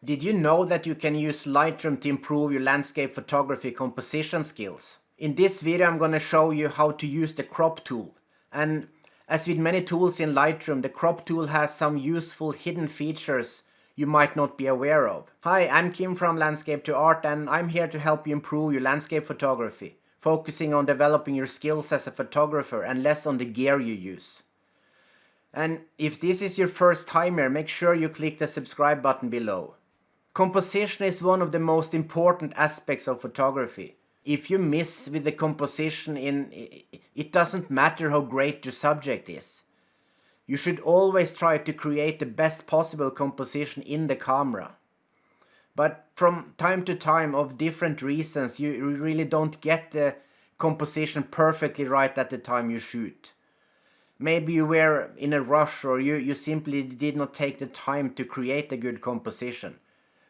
Did you know that you can use Lightroom to improve your landscape photography composition skills? In this video I'm going to show you how to use the crop tool. And as with many tools in Lightroom, the crop tool has some useful hidden features you might not be aware of. Hi, I'm Kim from Landscape to Art, and I'm here to help you improve your landscape photography, focusing on developing your skills as a photographer and less on the gear you use. And if this is your first timer, make sure you click the subscribe button below. Composition is one of the most important aspects of photography. If you miss with the composition, it doesn't matter how great your subject is. You should always try to create the best possible composition in the camera. But from time to time, of different reasons, you really don't get the composition perfectly right at the time you shoot. Maybe you were in a rush, or you simply did not take the time to create a good composition.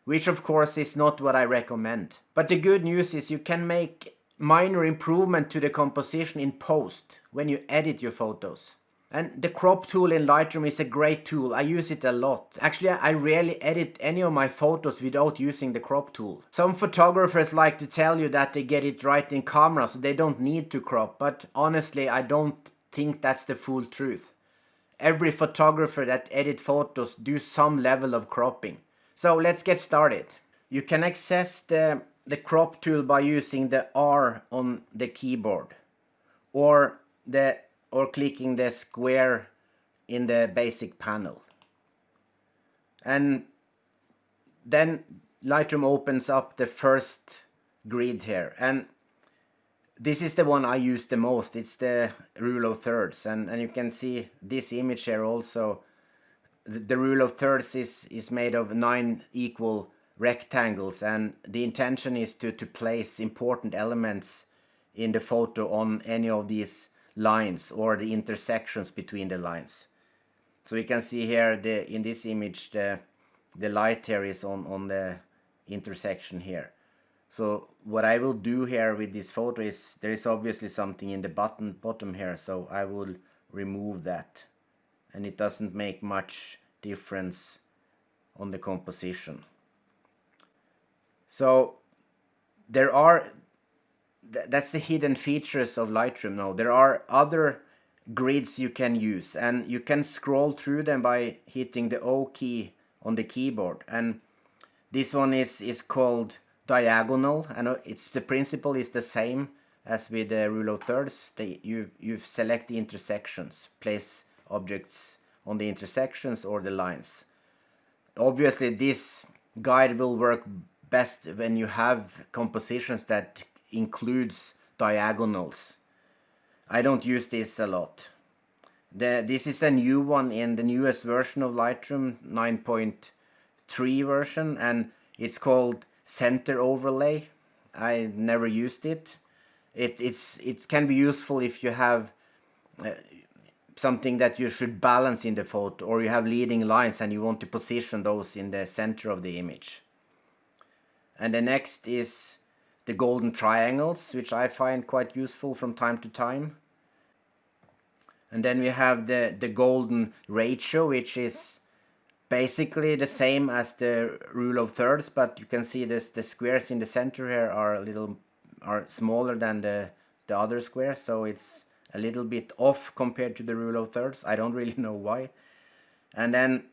Which of course is not what I recommend. But the good news is you can make minor improvement to the composition in post when you edit your photos. And the crop tool in Lightroom is a great tool. I use it a lot. Actually, I rarely edit any of my photos without using the crop tool. Some photographers like to tell you that they get it right in camera, so they don't need to crop. But honestly, I don't think that's the full truth. Every photographer that edits photos do some level of cropping. So let's get started. You can access the crop tool by using the R on the keyboard or clicking the square in the basic panel. And then Lightroom opens up the first grid here, and this is the one I use the most. It's the rule of thirds, and you can see this image here also. The rule of thirds is made of 9 equal rectangles, and the intention is to place important elements in the photo on any of these lines or the intersections between the lines. So you can see here in this image the light here is on the intersection here. So what I will do here with this photo is, there is obviously something in the bottom here, so I will remove that. And it doesn't make much difference on the composition. So there are, that's the hidden features of Lightroom now. There are other grids you can use, and you can scroll through them by hitting the O key on the keyboard. And this one is called diagonal, and the principle is the same as with the rule of thirds. You select the intersections, place objects on the intersections or the lines. Obviously this guide will work best when you have compositions that includes diagonals. I don't use this a lot. This is a new one in the newest version of Lightroom, 9.3 version, and it's called center overlay. I never used it. It can be useful if you have something that you should balance in the photo, or you have leading lines and you want to position those in the center of the image. And the next is the golden triangles, which I find quite useful from time to time. And then we have the golden ratio, which is basically the same as the rule of thirds, but you can see the squares in the center here are smaller than the other squares, so it's a little bit off compared to the rule of thirds. I don't really know why. And then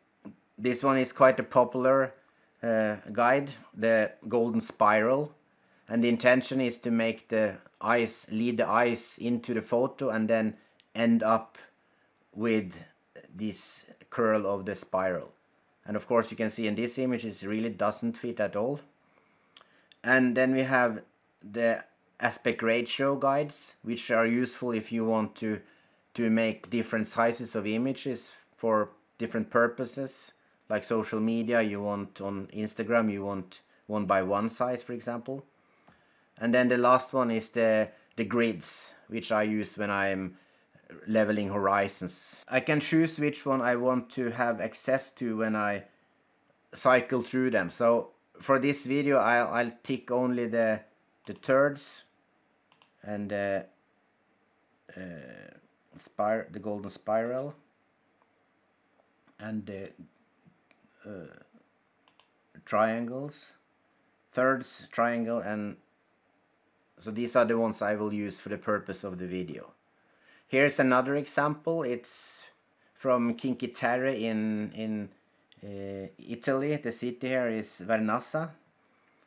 this one is quite a popular guide, the golden spiral, and the intention is to make the eyes, lead the eyes into the photo and then end up with this curl of the spiral. And of course you can see in this image it really doesn't fit at all. And then we have the aspect ratio guides, which are useful if you want to make different sizes of images for different purposes, like social media. You want on Instagram, you want 1:1 size, for example. And then the last one is the grids, which I use when I'm leveling horizons. I can choose which one I want to have access to when I cycle through them. So for this video I'll tick only the thirds and the golden spiral and the triangles, thirds, triangle, and so these are the ones I will use for the purpose of the video. Here's another example. It's from Cinque Terre in Italy. The city here is Vernazza.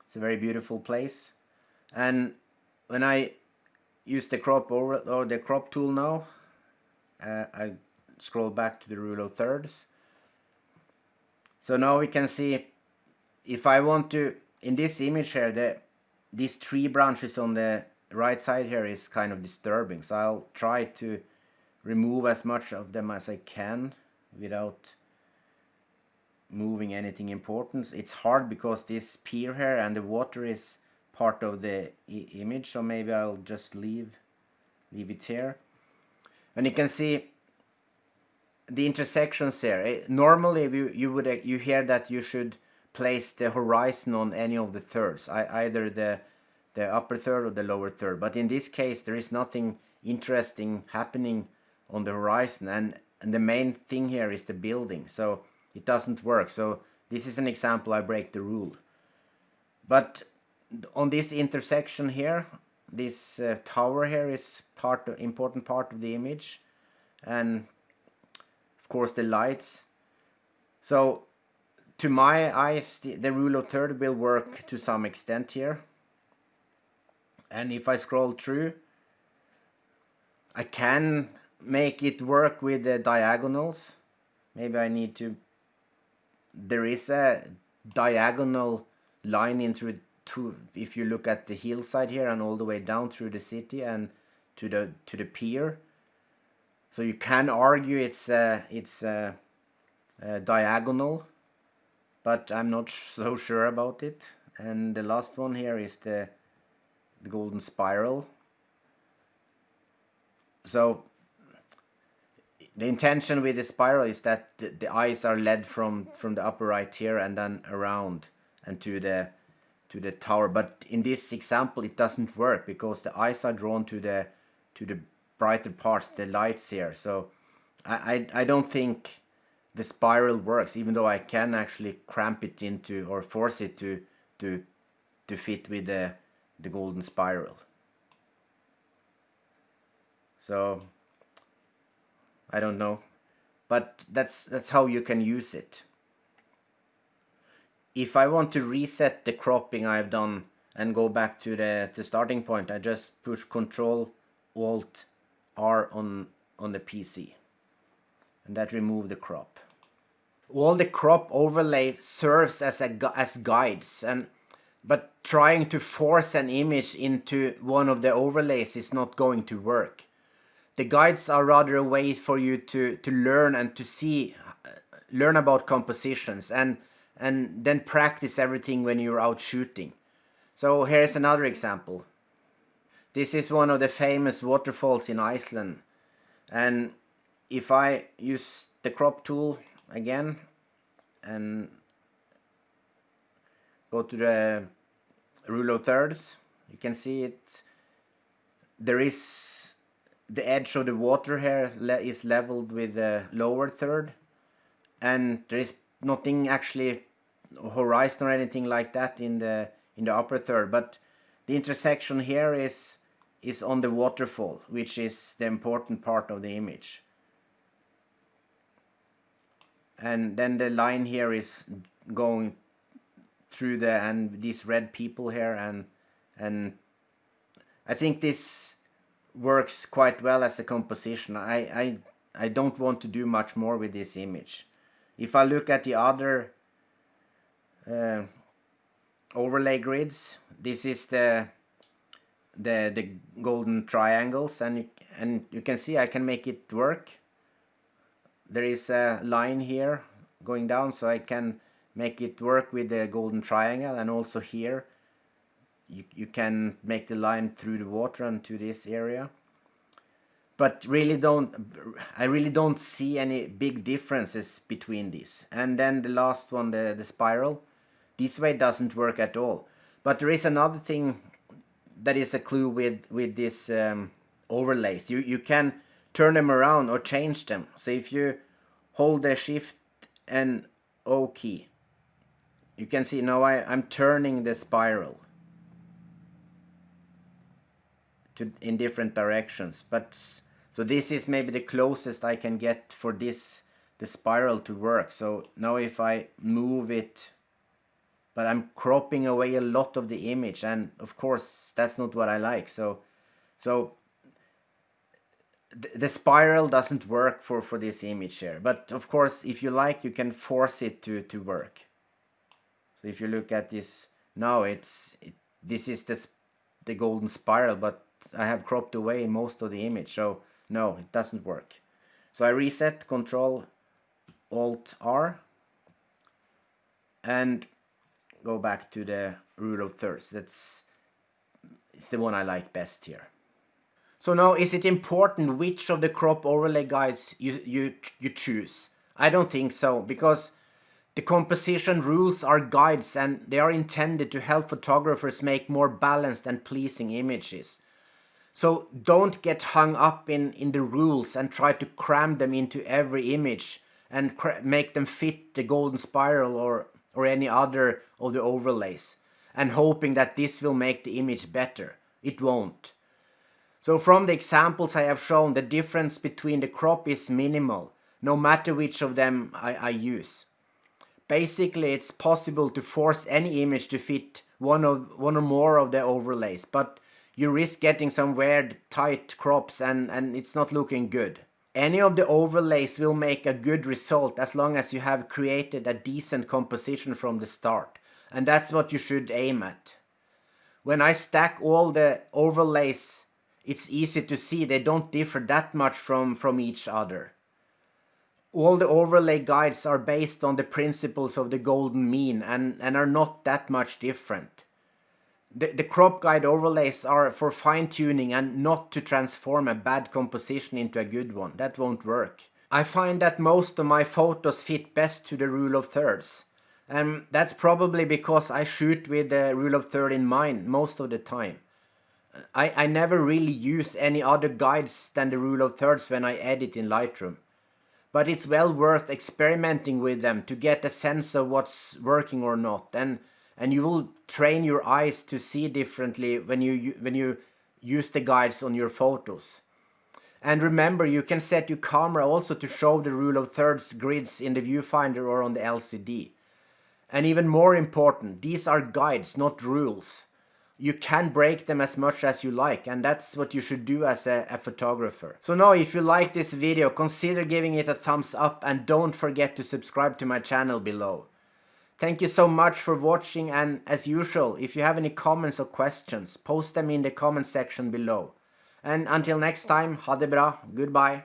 It's a very beautiful place. And when I use the crop or the crop tool now, I scroll back to the rule of thirds. So now we can see if I want to, in this image here, these tree branches on the right side here is kind of disturbing. So I'll try to remove as much of them as I can without moving anything important. It's hard because this pier here and the water is part of the image, so maybe I'll just leave it here. And you can see the intersections here. Normally you hear that you should place the horizon on any of the thirds, either the upper third or the lower third. But in this case there is nothing interesting happening on the horizon, and the main thing here is the building, so it doesn't work. So this is an example I break the rule. But on this intersection here, this tower here is important part of the image, and of course the lights. So to my eyes the rule of third will work to some extent here. And if I scroll through, I can make it work with the diagonals. Maybe I need to, there is a diagonal line into if you look at the hillside here and all the way down through the city and to the pier. So you can argue it's diagonal, but I'm not so sure about it. And the last one here is the golden spiral. So the intention with the spiral is that the eyes are led from the upper right here and then around and to the tower. But in this example it doesn't work because the eyes are drawn to the brighter parts, the lights here. So I don't think the spiral works, even though I can actually cramp it into or force it to fit with the golden spiral. So I don't know, but that's how you can use it. If I want to reset the cropping I've done and go back to the starting point, I just push Ctrl Alt R on the PC, and that removes the crop. All the crop overlay serves as guides, but trying to force an image into one of the overlays is not going to work. The guides are rather a way for you to learn and to learn about compositions and then practice everything when you're out shooting. So here's another example. This is one of the famous waterfalls in Iceland, and if I use the crop tool again and go to the rule of thirds, you can see it. There is the edge of the water here is leveled with the lower third, and there is nothing actually horizon or anything like that in the upper third, but the intersection here is on the waterfall, which is the important part of the image. And then the line here is going through and these red people here, and I think this works quite well as a composition. I don't want to do much more with this image. If I look at the other overlay grids, this is the golden triangles, and you can see I can make it work. There is a line here going down, so I can make it work with the golden triangle, and also here you can make the line through the water and to this area. But I really don't see any big differences between these. And then the last one, the spiral, this way doesn't work at all. But there is another thing that is a clue with this overlays. You can turn them around or change them. So if you hold the Shift and O key, you can see now I'm turning the spiral in different directions, but so this is maybe the closest I can get for the spiral to work. So now if I move it, but I'm cropping away a lot of the image, and of course that's not what I like. So the spiral doesn't work for this image here. But of course, if you like, you can force it to work. So if you look at this now, this is the golden spiral, but I have cropped away most of the image, so no, it doesn't work. So I reset, Control Alt R, and go back to the rule of thirds. It's the one I like best here. So now, is it important which of the crop overlay guides you choose? I don't think so, because the composition rules are guides and they are intended to help photographers make more balanced and pleasing images. So don't get hung up in the rules and try to cram them into every image and make them fit the golden spiral or any other of the overlays, and hoping that this will make the image better. It won't. So from the examples I have shown, the difference between the crop is minimal, no matter which of them I use. Basically, it's possible to force any image to fit one or more of the overlays, but you risk getting some weird tight crops and it's not looking good. Any of the overlays will make a good result as long as you have created a decent composition from the start, and that's what you should aim at. When I stack all the overlays, it's easy to see they don't differ that much from each other. All the overlay guides are based on the principles of the golden mean and are not that much different. The crop guide overlays are for fine-tuning and not to transform a bad composition into a good one. That won't work. I find that most of my photos fit best to the rule of thirds. That's probably because I shoot with the rule of third in mind most of the time. I never really use any other guides than the rule of thirds when I edit in Lightroom. But it's well worth experimenting with them to get a sense of what's working or not, and you will train your eyes to see differently when you use the guides on your photos. And remember, you can set your camera also to show the rule of thirds grids in the viewfinder or on the LCD. And even more important, these are guides, not rules. You can break them as much as you like, and that's what you should do as a photographer. So now, if you like this video, consider giving it a thumbs up and don't forget to subscribe to my channel below. Thank you so much for watching, and as usual, if you have any comments or questions, post them in the comment section below. And until next time, ha det bra, goodbye.